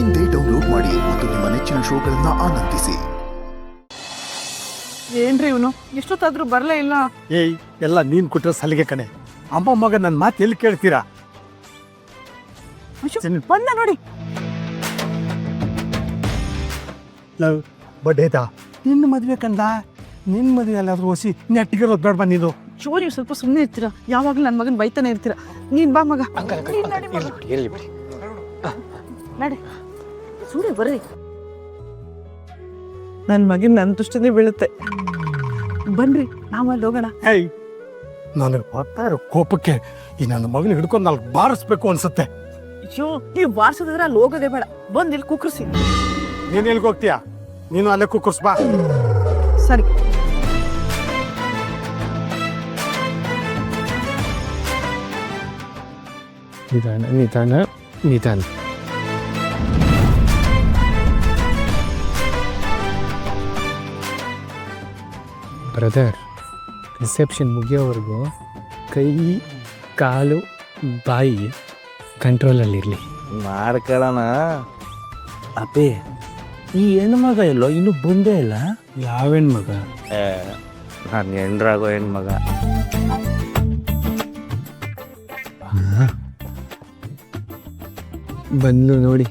ಇಂದೇ ಡೌನ್ಲೋಡ್ ಮಾಡಿ ಮತ್ತು ನಿಮ್ಮ ನೆಚ್ಚಿನ ಶೋಗಳನ್ನ ಆನಂದಿಸಿ. ಏನ್ರಿ ಇವನು ಎಷ್ಟೊತ್ತಾದ್ರೂ ಬರಲೇ ಇಲ್ಲ. ಏಯ್, ಎಲ್ಲ ನೀನ್ ಕೊಟ್ಟರೆ ಸಲಿಗೆ ಕಣೆ. ಅಮ್ಮ ಮಗ ನನ್ನ ಮಾತು ಎಲ್ಲಿ ಕೇಳ್ತೀರಾ? ಬಂದ ನೋಡಿ. ಬಡ್ಡೇತಾ ನಿನ್ನ ಮದುವೆ ಕಂದ, ನಿನ್ನ ಮದುವೆ ಎಲ್ಲಾದ್ರೂ ಹೊಸಿ ನೆಟ್ಟಿಗಿರೋದು ಬೇಡ ಬಂದಿದ್ದು. ಚೋರಿ ಸ್ವಲ್ಪ ಸುಮ್ಮನೆ ಇರ್ತೀರಾ, ಯಾವಾಗಲೂ ನನ್ನ ಮಗನ ಬೈತಾನೆ ಇರ್ತೀರಾ. ನೀನ್ ಬಾ ಮಗ, ನಡಿ ಸುಮ್ಮನೆ ಬರ್ರಿ. ನನ್ನ ಮಗನ ನನ್ನ ದೃಷ್ಟಿನೇ ಬೀಳುತ್ತೆ. ಬನ್ರಿ ನಾವು ಅಲ್ಲಿ ಹೋಗೋಣ. ಏಯ್, ನನಗೆ ಬರ್ತಾ ಇರೋ ಕೋಪಕ್ಕೆ ಈ ನನ್ನ ಮಗನ ಹಿಡ್ಕೊಂಡು ನಾಲ್ಕು ಬಾರಿಸ್ಬೇಕು ಅನ್ಸುತ್ತೆ. ಅಯ್ಯೋ, ನೀವು ಬಾರ್ಸೋದಾದ್ರೆ ಅಲ್ಲಿ ಹೋಗೋದೇ ಬೇಡ, ಬಂದು ಇಲ್ಲಿ ಕುಕ್ಕರ್ಸಿ. ನೀನು ಎಲ್ಲಿಗೆ ಹೋಗ್ತೀಯಾ? ನೀನು ಅಲ್ಲೇ ಕುಕ್ಕರ್ಸ್ ಬಾ. ಸರಿ. ನಿಧಾನ ನಿಧಾನ ನಿಧಾನ. ಬ್ರದರ್, ರಿಸೆಪ್ಷನ್ ಮುಗಿಯೋವರೆಗೂ ಕೈ ಕಾಲು ಬಾಯಿ ಕಂಟ್ರೋಲಲ್ಲಿರಲಿ. ಮಾಡ್ಕೊಳ್ಳೋಣ. ಅಪ್ಪಿ, ಈ ಹೆಣ್ಮಗ ಎಲ್ಲೋ ಇನ್ನೂ ಬಂದೇ ಇಲ್ಲ. ಯಾವ ಹೆಣ್ಮಗ? ನಾನು ಹೆಣ್ರಾಗೋ ಹೆಣ್ಮಗ. ಬಂದ್ಲು ನೋಡಿ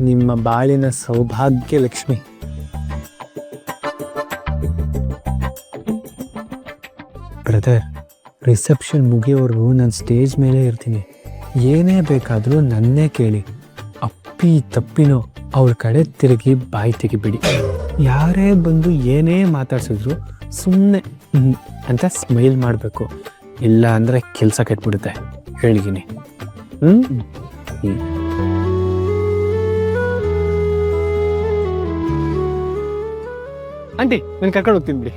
ನಿಮ್ಮ ಬಾಳಿನ ಸೌಭಾಗ್ಯ ಲಕ್ಷ್ಮಿ. ಬ್ರದರ್, ರಿಸೆಪ್ಷನ್ ಮುಗಿಯೋವರೆಗೂ ನಾನು ಸ್ಟೇಜ್ ಮೇಲೆ ಇರ್ತೀನಿ. ಏನೇ ಬೇಕಾದರೂ ನನ್ನೇ ಕೇಳಿ. ಅಪ್ಪಿ ತಪ್ಪಿನೋ ಅವ್ರ ಕಡೆ ತಿರುಗಿ ಬಾಯಿ ತೆಗಿಬಿಡಿ. ಯಾರೇ ಬಂದು ಏನೇ ಮಾತಾಡ್ಸಿದ್ರು ಸುಮ್ಮನೆ ಅಂತ ಸ್ಮೈಲ್ ಮಾಡಬೇಕು. ಇಲ್ಲ ಅಂದರೆ ಕೆಲಸ ಕೆಟ್ಬಿಡುತ್ತೆ, ಹೇಳಿದ್ದೀನಿ. ಆಂಟಿ, ನಾನು ಕರ್ಕೊಂಡು ಹೋಗ್ತೀನಿ ಬಿಡಿ.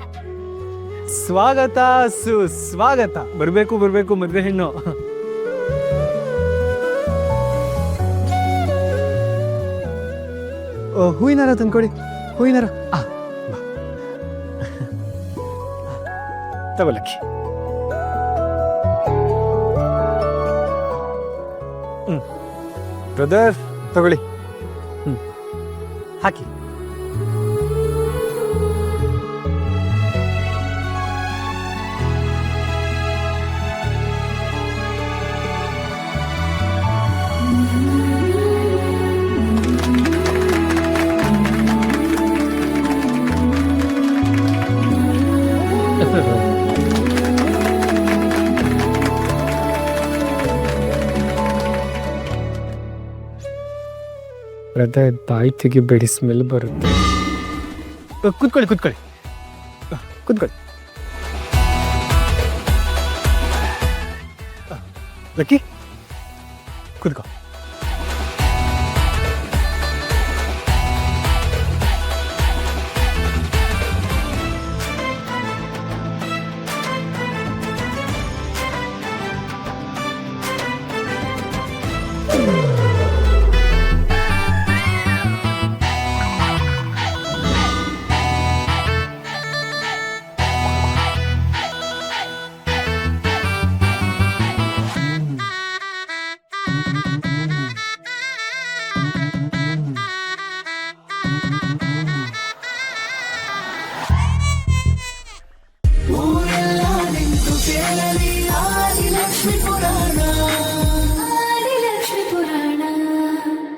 ಸ್ವಾಗತ ಸುಸ್ವಾಗತ. ಬರಬೇಕು ಬರಬೇಕು ಮದುವೆ ಹೆಣ್ಣು. ಹೂವಿನಾರ ತಂದ್ಕೊಡಿ. ಹೂವಿನಾರ ತಗೊಳಕ್ಕೆ. ಬ್ರದರ್ ತಗೊಳ್ಳಿ. ಹಾಕಿ. ಬ್ರದರ್, ಬಾಯಿ ತೆಗಿಬೇಡಿ, ಸ್ಮೆಲ್ ಬರುತ್ತೆ. ಕೂತ್ಕೊಳ್ಳಿ ಕೂತ್ಕೊಳ್ಳಿ ಕೂತ್ಕೊಳ್ಳಿ. ಲಕ್ಕಿ, ಕೂತ್ಕೋ.